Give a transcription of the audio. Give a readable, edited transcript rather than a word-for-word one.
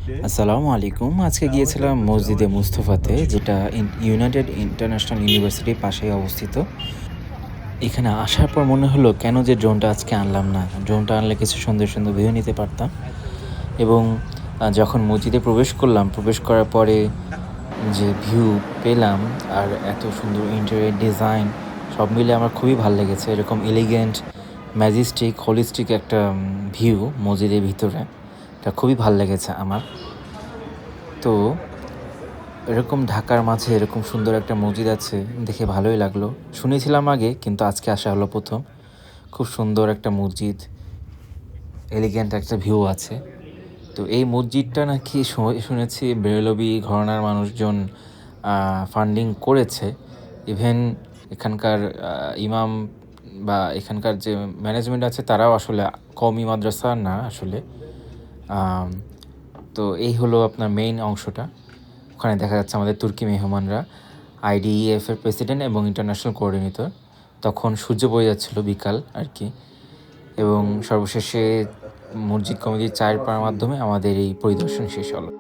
আসসালামু আলাইকুম। আজকে গিয়েছিলাম মসজিদে মুস্তফাতে, যেটা ইউনাইটেড ইন্টারন্যাশনাল ইউনিভার্সিটির পাশেই অবস্থিত। এখানে আসার পর মনে হলো কেন যে ড্রোনটা আজকে আনলাম না। ড্রোনটা আনলে কিছু সুন্দর, সুন্দর ভিউ নিতে পারতাম। এবং যখন মসজিদে প্রবেশ করলাম, প্রবেশ করার পরে যে ভিউ পেলাম আর এত সুন্দর ইন্টেরিয়র ডিজাইন সব মিলে আমার খুবই ভাল লেগেছে। এরকম এলিগেন্ট, ম্যাজেস্টিক, হোলিস্টিক একটা ভিউ মসজিদের ভিতরে। এটা খুবই ভাল লেগেছে আমার। তো এরকম ঢাকার মাঝে এরকম সুন্দর একটা মসজিদ আছে দেখে ভালোই লাগলো। শুনেছিলাম আগে, কিন্তু আজকে আসা হলো প্রথম। খুব সুন্দর একটা মসজিদ, এলিগেন্ট একটা ভিউ আছে। তো এই মসজিদটা নাকি শুনেছি বেরলভী ঘরানার মানুষজন ফান্ডিং করেছে। ইভেন এখানকার ইমাম বা এখানকার যে ম্যানেজমেন্ট আছে তারাও আসলে কওমি মাদ্রাসা না আসলে। আম, তো এই হলো আপনার মেইন অংশটা। ওখানে দেখা যাচ্ছে আমাদের তুর্কি মেহমানরা, আইডিইএফ এর প্রেসিডেন্ট এবং ইন্টারন্যাশনাল কোঅর্ডিনেটর। তখন সূর্য বয়ে যাচ্ছিল, বিকাল আর কি। এবং সর্বশেষে মসজিদ কমিটির চায়ের পাওয়ার মাধ্যমে আমাদের এই পরিদর্শন শেষ হলো।